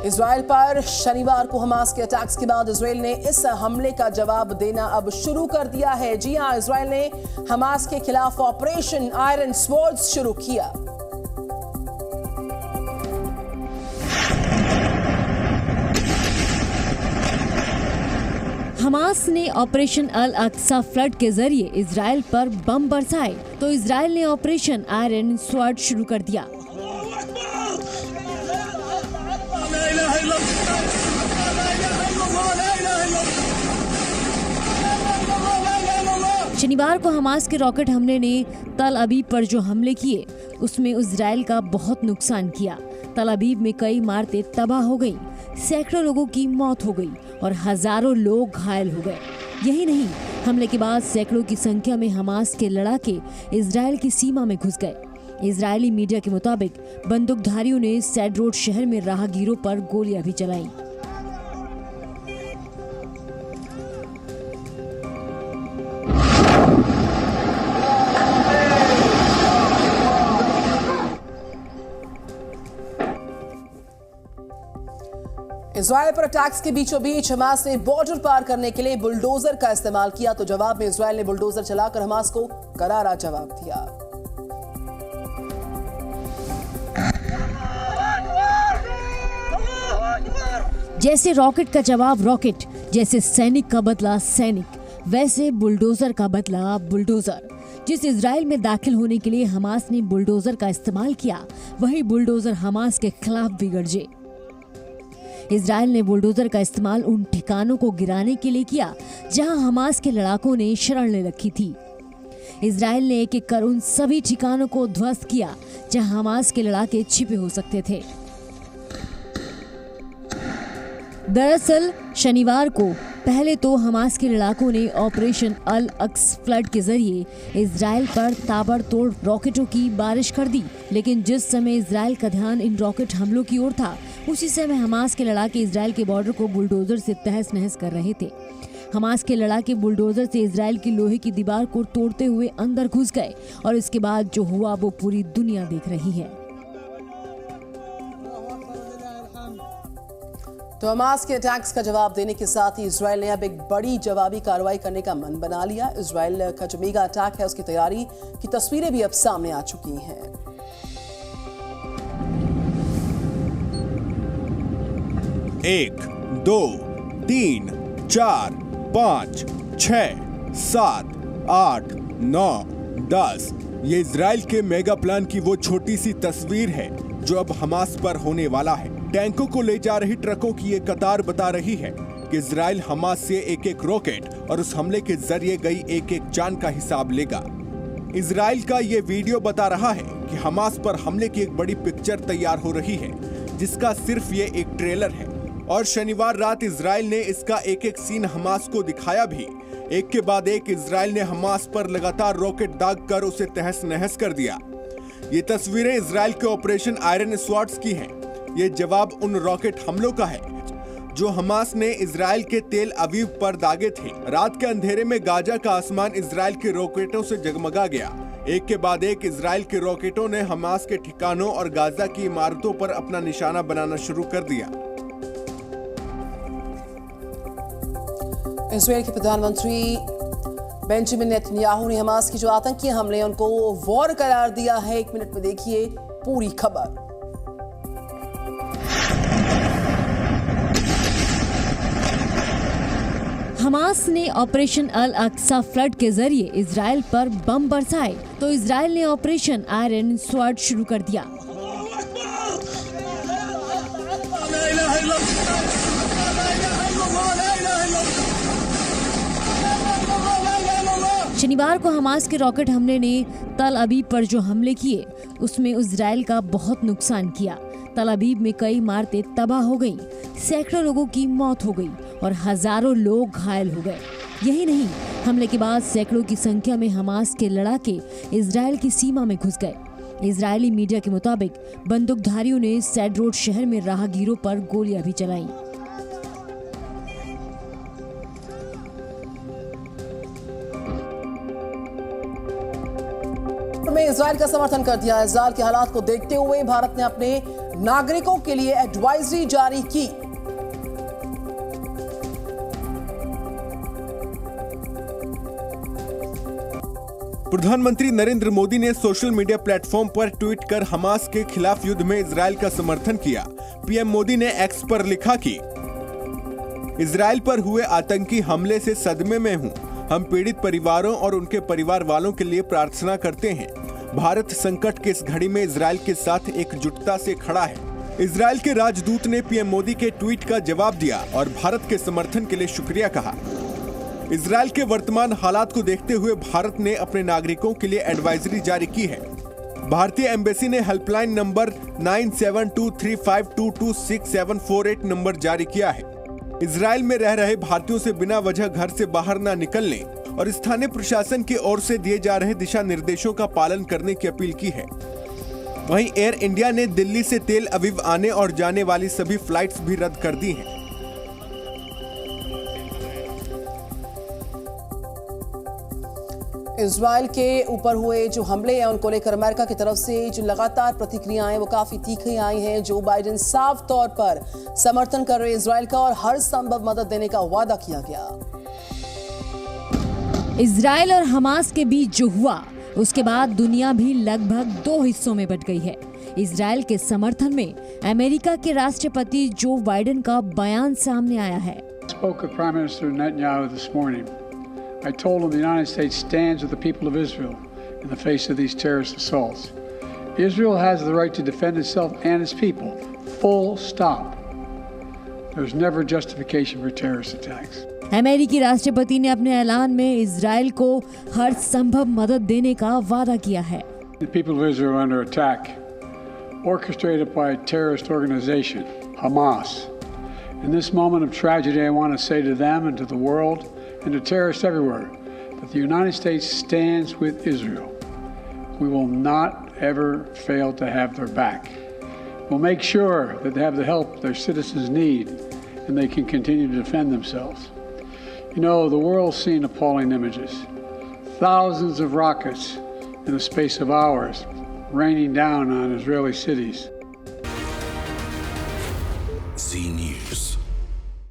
Israel पर शनिवार को हमास के अटैक्स के बाद इजराइल ने इस हमले का जवाब देना अब शुरू कर दिया है। जी हां, इजराइल ने हमास के खिलाफ ऑपरेशन आयरन स्वॉर्ड्स शुरू किया। हमास ने ऑपरेशन अल अक्सा फ्लड के जरिए इजराइल पर बम बरसाए तो इजराइल ने ऑपरेशन आयरन स्वॉर्ड शुरू कर दिया। शनिवार को हमास के रॉकेट हमले ने तल अबीब पर जो हमले किए उसमें इजराइल का बहुत नुकसान किया। तल अबीब में कई इमारतें तबाह हो गईं, सैकड़ों लोगों की मौत हो गई और हजारों लोग घायल हो गए। यही नहीं, हमले के बाद सैकड़ों की संख्या में हमास के लड़ाके इजराइल की सीमा में घुस गए। इजरायली मीडिया के मुताबिक बंदूकधारियों ने सैडरोड शहर में राहगीरों पर गोलियां भी चलाईं। इजराइल पर अटैक्स के बीचों बीच हमास ने बॉर्डर पार करने के लिए बुलडोजर का इस्तेमाल किया तो जवाब में इजराइल ने बुलडोजर चलाकर हमास को करारा जवाब दिया। जैसे रॉकेट का जवाब रॉकेट, जैसे सैनिक का बदला सैनिक, वैसे बुलडोजर का बदला बुलडोजर। जिस इजराइल में दाखिल होने के लिए हमास ने बुलडोजर का इस्तेमाल किया, वही बुलडोजर हमास के खिलाफ भी गरजे। इजराइल ने बुलडोजर का इस्तेमाल उन ठिकानों को गिराने के लिए किया जहां हमास के लड़ाकों ने शरण ले रखी थी। इजराइल ने एक एक कर उन सभी ठिकानों को ध्वस्त किया जहां हमास के लड़ाके छिपे हो सकते थे। दरअसल शनिवार को पहले तो हमास के लड़ाकों ने ऑपरेशन अल अक्स फ्लड के जरिए इजराइल पर ताबड़तोड़ रॉकेटों की बारिश कर दी, लेकिन जिस समय इजराइल का ध्यान इन रॉकेट हमलों की ओर था, उसी समय हमास के लड़ाके इजराइल के बॉर्डर को बुलडोजर से तहस नहस कर रहे थे। हमास के लड़ाके बुलडोजर से इजराइल की लोहे की दीवार को तोड़ते हुए अंदर घुस गए और इसके बाद जो हुआ वो पूरी दुनिया देख रही है। तो हमास के अटैक्स का जवाब देने के साथ ही इजराइल ने अब एक बड़ी जवाबी कार्रवाई करने का मन बना लिया। इजराइल का जो मेगा अटैक है उसकी तैयारी की तस्वीरें भी अब सामने आ चुकी हैं। 1, 2, 3, 4, 5, 6, 7, 8, 9, 10 ये इजराइल के मेगा प्लान की वो छोटी सी तस्वीर है जो अब हमास पर होने वाला है। टैंकों को ले जा रही ट्रकों की ये कतार बता रही है कि इजराइल हमास से एक एक रॉकेट और उस हमले के जरिए गई एक एक जान का हिसाब लेगा। इजराइल का ये वीडियो बता रहा है कि हमास पर हमले की एक बड़ी पिक्चर तैयार हो रही है, जिसका सिर्फ ये एक ट्रेलर है। और शनिवार रात इजराइल ने इसका एक एक सीन हमास को दिखाया भी। एक के बाद एक इजराइल ने हमास पर लगातार रॉकेट दागकर उसे तहस नहस कर दिया। ये तस्वीरें इजराइल के ऑपरेशन आयरन स्वॉर्ड्स की हैं। ये जवाब उन रॉकेट हमलों का है जो हमास ने इजराइल के तेल अवीव पर दागे थे। रात के अंधेरे में गाजा का आसमान इजराइल के रॉकेटों से जगमगा गया। एक के बाद एक इजराइल के रॉकेटों ने हमास के ठिकानों और गाजा की इमारतों पर अपना निशाना बनाना शुरू कर दिया। इजराइल के प्रधानमंत्री बेंजामिन नेतन्याहू ने हमास की जो आतंकी हमले हैं उनको वॉर करार दिया है। 1 मिनट में देखिए पूरी खबर। हमास ने ऑपरेशन अल अक्सा फ्लड के जरिए इजराइल पर बम बरसाए तो इजराइल ने ऑपरेशन आयरन स्वॉर्ड शुरू कर दिया। शनिवार को हमास के रॉकेट हमले ने तल अबीब पर जो हमले किए उसमें इजराइल का बहुत नुकसान किया। तल अबीब में कई इमारतें तबाह हो गईं, सैकड़ों लोगों की मौत हो गई और हजारों लोग घायल हो गए। यही नहीं, हमले के बाद सैकड़ों की संख्या में हमास के लड़ाके इजराइल की सीमा में घुस गए। इजरायली मीडिया के मुताबिक बंदूकधारियों ने सैडरोड शहर में राहगीरों पर गोलियां भी चलाईं। में इजराइल का समर्थन कर दिया। इजराइल के हालात को देखते हुए भारत ने अपने नागरिकों के लिए एडवाइजरी जारी की। प्रधानमंत्री नरेंद्र मोदी ने सोशल मीडिया प्लेटफॉर्म पर ट्वीट कर हमास के खिलाफ युद्ध में इजरायल का समर्थन किया। पीएम मोदी ने एक्स पर लिखा कि इजरायल पर हुए आतंकी हमले से सदमे में हूं। हम पीड़ित परिवारों और उनके परिवार वालों के लिए प्रार्थना करते हैं। भारत संकट की इस घड़ी में इजरायल के साथ एकजुटता से खड़ा है। इजरायल के राजदूत ने पीएम मोदी के ट्वीट का जवाब दिया और भारत के समर्थन के लिए शुक्रिया कहा। इजरायल के वर्तमान हालात को देखते हुए भारत ने अपने नागरिकों के लिए एडवाइजरी जारी की है। भारतीय एम्बेसी ने हेल्पलाइन नंबर 972352264748 नंबर जारी किया है। इजरायल में रह रहे भारतीयों से बिना वजह घर से बाहर न निकलने और स्थानीय प्रशासन की ओर से दिए जा रहे दिशा निर्देशों का पालन करने की अपील की है। वहीं एयर इंडिया ने दिल्ली से तेल अवीव आने और जाने वाली सभी फ्लाइट्स भी रद्द कर दी हैं। इजरायल के ऊपर हुए जो हमले हैं उनको लेकर अमेरिका की तरफ से जो लगातार प्रतिक्रियाएं वो काफी तीखी आई हैं। जो बाइडेन साफ तौर पर समर्थन कर रहे इजरायल का और हर संभव मदद देने का वादा किया गया। इजरायल और हमास के बीच जो हुआ उसके बाद दुनिया भी लगभग दो हिस्सों में बंट गई है। इजरायल के समर्थन में अमेरिका के राष्ट्रपति जो बाइडेन का बयान सामने आया है। I told him the United States stands with the people of Israel in the face of these terrorist assaults. Israel has the right to defend itself and its people. Full stop. There's never justification for terrorist attacks. अमेरिकी राष्ट्रपति ने अपने ऐलान में Israel को हर संभव मदद देने का वादा किया है। The people of Israel are under attack, orchestrated by a terrorist organization, Hamas. In this moment of tragedy, I want to say to them and to the world and to terrorists everywhere that the United States stands with Israel. We will not ever fail to have their back. We'll make sure that they have the help their citizens need and they can continue to defend themselves. You know, the world's seen appalling images. Thousands of rockets in the space of hours raining down on Israeli cities.